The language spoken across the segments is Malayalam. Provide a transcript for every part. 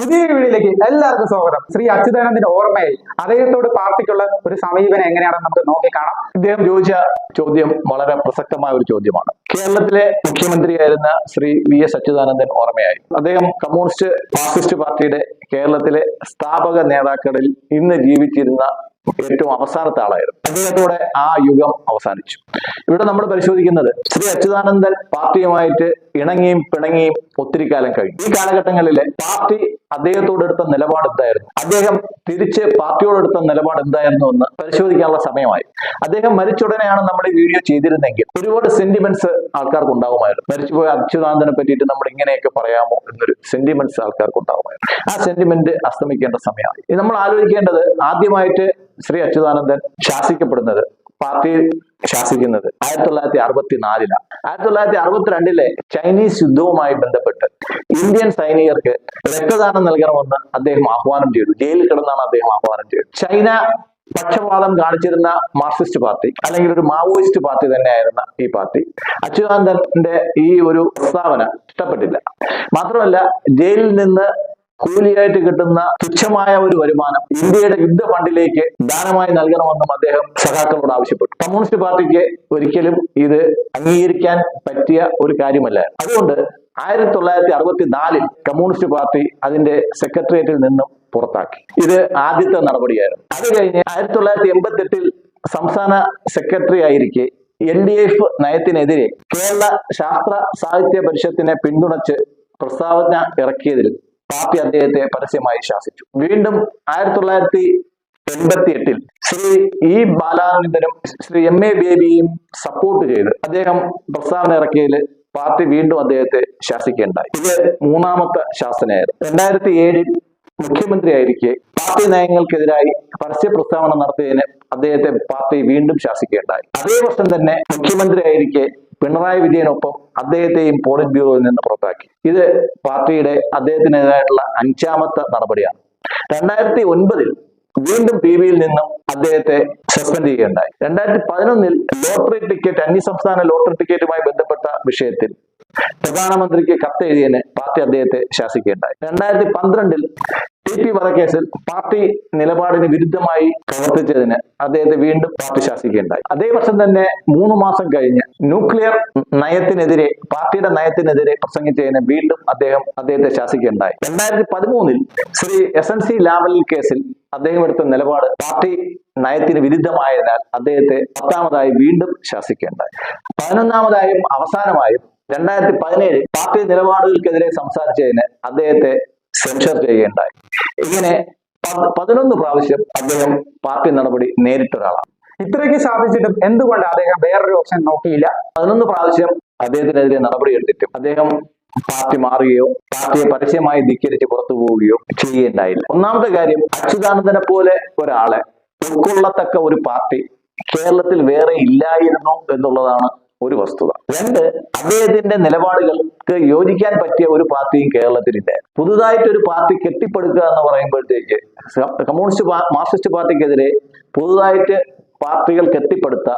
പുതിയ വീഡിയോയിലേക്ക് എല്ലാവർക്കും സ്വാഗതം. ശ്രീ അച്യുതാനന്ദന്റെ ഓർമ്മയായി അദ്ദേഹത്തോട് പാർട്ടിക്കുള്ള ഒരു സമീപനം എങ്ങനെയാണെന്ന് നമുക്ക് നോക്കിക്കാണാം. ഇദ്ദേഹം ചോദിച്ച ചോദ്യം വളരെ പ്രസക്തമായ ഒരു ചോദ്യമാണ്. കേരളത്തിലെ മുഖ്യമന്ത്രിയായിരുന്ന ശ്രീ വി.എസ്. അച്യുതാനന്ദൻ ഓർമ്മയായി. അദ്ദേഹം കമ്മ്യൂണിസ്റ്റ് മാർക്സിസ്റ്റ് പാർട്ടിയുടെ കേരളത്തിലെ സ്ഥാപക നേതാക്കളിൽ ഇന്ന് ജീവിച്ചിരുന്ന ഏറ്റവും അവസാനത്തെ ആളായിരുന്നു. അദ്ദേഹത്തോടെ ആ യുഗം അവസാനിച്ചു. ഇവിടെ നമ്മൾ പരിശോധിക്കുന്നത് ശ്രീ അച്യുതാനന്ദൻ പാർട്ടിയുമായിട്ട് ഇണങ്ങിയും പിണങ്ങിയും ഒത്തിരി കാലം കഴിഞ്ഞു. ഈ കാലഘട്ടങ്ങളിലെ പാർട്ടി അദ്ദേഹത്തോട് എടുത്ത നിലപാട് എന്തായിരുന്നു, അദ്ദേഹം തിരിച്ച് പാർട്ടിയോടെടുത്ത നിലപാട് എന്തായിരുന്നു എന്ന് പരിശോധിക്കാനുള്ള സമയമായി. അദ്ദേഹം മരിച്ചുടനെയാണ് നമ്മൾ ഈ വീഡിയോ ചെയ്തിരുന്നെങ്കിൽ ഒരുപാട് സെന്റിമെന്റ്സ് ആൾക്കാർക്ക് ഉണ്ടാകുമായിരുന്നു. മരിച്ചുപോയ അച്യുതാനന്ദനെ പറ്റിയിട്ട് നമ്മൾ ഇങ്ങനെയൊക്കെ പറയാമോ എന്നൊരു സെന്റിമെന്റ്സ് ആൾക്കാർക്ക് ഉണ്ടാകുമായിരുന്നു. ആ സെന്റിമെന്റ് അസ്തമിക്കേണ്ട സമയമായി. ഇത് നമ്മൾ ആലോചിക്കേണ്ടത്, ആദ്യമായിട്ട് ശ്രീ അച്യുതാനന്ദൻ ശാസിക്കപ്പെടുന്നത്, പാർട്ടി ശാസിക്കുന്നത് 1964-ലാണ്. 1962-ലെ ചൈനീസ് യുദ്ധവുമായി ബന്ധപ്പെട്ട് ഇന്ത്യൻ സൈനികർക്ക് രക്തദാനം നൽകണമെന്ന് അദ്ദേഹം ആഹ്വാനം ചെയ്തു. ജയിലിൽ കിടന്നാണ് അദ്ദേഹം ആഹ്വാനം ചെയ്തത്. ചൈന പക്ഷപാതം കാണിച്ചിരുന്ന മാർക്സിസ്റ്റ് പാർട്ടി, അല്ലെങ്കിൽ ഒരു മാവോയിസ്റ്റ് പാർട്ടി തന്നെയായിരുന്ന ഈ പാർട്ടി അച്യുതാനന്ദന്റെ ഈ ഒരു പ്രസ്താവന ഇഷ്ടപ്പെട്ടില്ല. മാത്രമല്ല, ജയിലിൽ നിന്ന് കൂലിയായിട്ട് കിട്ടുന്ന തുച്ഛമായ ഒരു വരുമാനം ഇന്ത്യയുടെ യുദ്ധ ഫണ്ടിലേക്ക് ദാനമായി നൽകണമെന്നും അദ്ദേഹം സഖാക്കളോട് ആവശ്യപ്പെട്ടു. കമ്മ്യൂണിസ്റ്റ് പാർട്ടിക്ക് ഒരിക്കലും ഇത് അംഗീകരിക്കാൻ പറ്റിയ ഒരു കാര്യമല്ല. അതുകൊണ്ട് 1964-ൽ കമ്മ്യൂണിസ്റ്റ് പാർട്ടി അതിന്റെ സെക്രട്ടേറിയറ്റിൽ നിന്നും പുറത്താക്കി. ഇത് ആദ്യത്തെ നടപടിയായിരുന്നു. അത് കഴിഞ്ഞ് 1988-ൽ സംസ്ഥാന സെക്രട്ടറി ആയിരിക്കെ LDF നയത്തിനെതിരെ കേരള ശാസ്ത്ര സാഹിത്യ പരിഷത്തിനെ പിന്തുണച്ച് പ്രസ്താവന ഇറക്കിയതിൽ പാർട്ടി അദ്ദേഹത്തെ പരസ്യമായി ശാസിച്ചു. വീണ്ടും 1988-ൽ ശ്രീ E. ബാലാനന്ദനും ശ്രീ M.A. ബേബിയും സപ്പോർട്ട് ചെയ്ത് അദ്ദേഹം പ്രസ്താവന ഇറക്കിയതിൽ പാർട്ടി വീണ്ടും അദ്ദേഹത്തെ ശാസിക്കുകയുണ്ടായി. ഇത് മൂന്നാമത്തെ ശാസനയായിരുന്നു. 2007-ൽ മുഖ്യമന്ത്രിയായിരിക്കെ പാർട്ടി നയങ്ങൾക്കെതിരായി പരസ്യ പ്രസ്താവന നടത്തിയതിന് അദ്ദേഹത്തെ പാർട്ടി വീണ്ടും ശാസിക്കുകയുണ്ടായി. അതേ വർഷം തന്നെ മുഖ്യമന്ത്രിയായിരിക്കെ പിണറായി വിജയനൊപ്പം അദ്ദേഹത്തെയും പോളിറ്റ് ബ്യൂറോയിൽ നിന്ന് പുറത്താക്കി. ഇത് പാർട്ടിയുടെ അദ്ദേഹത്തിനെതിരായിട്ടുള്ള 5ാമത്തെ നടപടിയാണ്. 2009-ൽ വീണ്ടും PBയിൽ നിന്നും അദ്ദേഹത്തെ സസ്പെൻഡ് ചെയ്യുകയുണ്ടായി. 2011-ൽ ലോട്ടറി ടിക്കറ്റ്, അന്യസംസ്ഥാന ലോട്ടറി ടിക്കറ്റുമായി ബന്ധപ്പെട്ട വിഷയത്തിൽ പ്രധാനമന്ത്രിക്ക് കത്തെഴുതിയതിന് പാർട്ടി അദ്ദേഹത്തെ ശാസിക്കുകയുണ്ടായി. 2012-ൽ TP വധക്കേസിൽ പാർട്ടി നിലപാടിന് വിരുദ്ധമായി പ്രവർത്തിച്ചതിന് അദ്ദേഹത്തെ വീണ്ടും പാർട്ടി ശാസിക്കുകയുണ്ടായി. അതേ വർഷം തന്നെ 3 മാസം കഴിഞ്ഞ് ന്യൂക്ലിയർ നയത്തിനെതിരെ, പാർട്ടിയുടെ നയത്തിനെതിരെ പ്രസംഗിച്ചതിന് വീണ്ടും അദ്ദേഹത്തെ ശാസിക്കുകയുണ്ടായി. 2013-ൽ ശ്രീ SNC ലാവലിൻ കേസിൽ അദ്ദേഹം എടുത്ത നിലപാട് പാർട്ടി നയത്തിന് വിരുദ്ധമായതിനാൽ അദ്ദേഹത്തെ 10ാമതായി വീണ്ടും ശാസിക്കുകയുണ്ടായി. 11ാമതായും അവസാനമായും 2017 പാർട്ടി നിലപാടുകൾക്കെതിരെ സംസാരിച്ചതിന് അദ്ദേഹത്തെ സെൻഷർ ചെയ്യുകയുണ്ടായി. ഇങ്ങനെ 11 പ്രാവശ്യം അദ്ദേഹം പാർട്ടി നടപടി നേരിട്ട ഒരാളാണ്. ഇത്രയ്ക്ക് സാധിച്ചിട്ടും എന്തുകൊണ്ട് അദ്ദേഹം വേറൊരു ഓപ്ഷൻ നോക്കിയില്ല? 11 പ്രാവശ്യം അദ്ദേഹത്തിനെതിരെ നടപടി എടുത്തിട്ടും അദ്ദേഹം പാർട്ടി മാറുകയോ പാർട്ടിയെ പരസ്യമായി ധിക്കരിച്ച് പുറത്തു പോവുകയോ ചെയ്യുകയുണ്ടായില്ല. ഒന്നാമത്തെ കാര്യം, അച്യുതാനന്ദനെ പോലെ ഒരാളെ ഉൾക്കൊള്ളത്തക്ക ഒരു പാർട്ടി കേരളത്തിൽ വേറെ ഇല്ലായിരുന്നു എന്നുള്ളതാണ് ഒരു വസ്തുത. 2, അദ്ദേഹത്തിന്റെ നിലപാടുകൾക്ക് യോജിക്കാൻ പറ്റിയ ഒരു പാർട്ടിയും കേരളത്തിലില്ല. പുതുതായിട്ട് ഒരു പാർട്ടി കെട്ടിപ്പടുക്കുക എന്ന് പറയുമ്പോഴത്തേക്ക് കമ്മ്യൂണിസ്റ്റ് മാർക്സിസ്റ്റ് പാർട്ടിക്കെതിരെ പുതുതായിട്ട് പാർട്ടികൾ കെട്ടിപ്പടുത്ത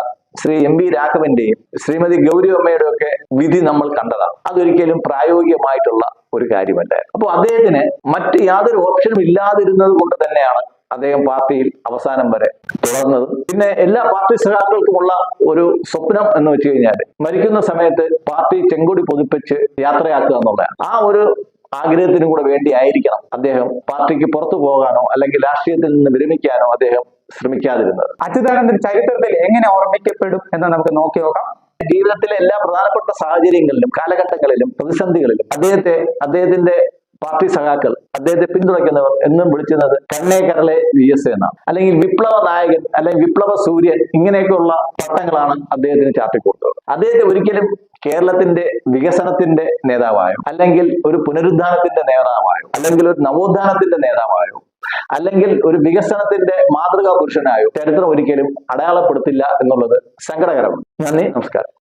ശ്രീ M.V. രാഘവന്റെയും ശ്രീമതി ഗൗരി അമ്മയുടെ ഒക്കെ വിധി നമ്മൾ കണ്ടതാണ്. അതൊരിക്കലും പ്രായോഗികമായിട്ടുള്ള ഒരു കാര്യമല്ല. അപ്പോൾ അദ്ദേഹത്തിന് മറ്റ് യാതൊരു ഓപ്ഷനും ഇല്ലാതിരുന്നത് കൊണ്ട് തന്നെയാണ് അദ്ദേഹം പാർട്ടിയിൽ അവസാനം വരെ തുടർന്നത്. പിന്നെ എല്ലാ പാർട്ടി സഖാക്കൾക്കുമുള്ള ഒരു സ്വപ്നം എന്ന് വെച്ച് കഴിഞ്ഞാൽ മരിക്കുന്ന സമയത്ത് പാർട്ടി ചെങ്കൊടി പൊതിപ്പിച്ച് യാത്രയാക്കുക എന്നുള്ളതാണ്. ആ ഒരു ആഗ്രഹത്തിനും കൂടെ വേണ്ടി ആയിരിക്കണം അദ്ദേഹം പാർട്ടിക്ക് പുറത്തു പോകാനോ അല്ലെങ്കിൽ രാഷ്ട്രീയത്തിൽ നിന്ന് വിരമിക്കാനോ അദ്ദേഹം ശ്രമിക്കാതിരുന്നത്. അച്യുതാനന്ദൻ ചരിത്രത്തിൽ എങ്ങനെ ഓർമ്മിക്കപ്പെടും എന്ന് നമുക്ക് നോക്കി നോക്കാം. ജീവിതത്തിലെ എല്ലാ പ്രധാനപ്പെട്ട സാഹചര്യങ്ങളിലും കാലഘട്ടങ്ങളിലും പ്രതിസന്ധികളിലും അദ്ദേഹത്തിന്റെ പാർട്ടി സഖാക്കൾ, അദ്ദേഹത്തെ പിന്തുണയ്ക്കുന്നവർ എന്നും വിളിക്കുന്നത് കണ്ണേ കരളെ VS എന്നാണ്. അല്ലെങ്കിൽ വിപ്ലവ നായകൻ, അല്ലെങ്കിൽ വിപ്ലവ സൂര്യൻ, ഇങ്ങനെയൊക്കെയുള്ള പട്ടങ്ങളാണ് അദ്ദേഹത്തിന് ചാർത്തിക്കൊടുത്തത്. അദ്ദേഹത്തെ ഒരിക്കലും കേരളത്തിന്റെ വികസനത്തിന്റെ നേതാവായോ, അല്ലെങ്കിൽ ഒരു പുനരുദ്ധാനത്തിന്റെ നേതാവായോ, അല്ലെങ്കിൽ ഒരു നവോത്ഥാനത്തിന്റെ നേതാവായോ, അല്ലെങ്കിൽ ഒരു വികസനത്തിന്റെ മാതൃകാ പുരുഷനായോ ചരിത്രം ഒരിക്കലും അടയാളപ്പെടുത്തില്ല എന്നുള്ളത് സങ്കടകരമാണ്. നന്ദി, നമസ്കാരം.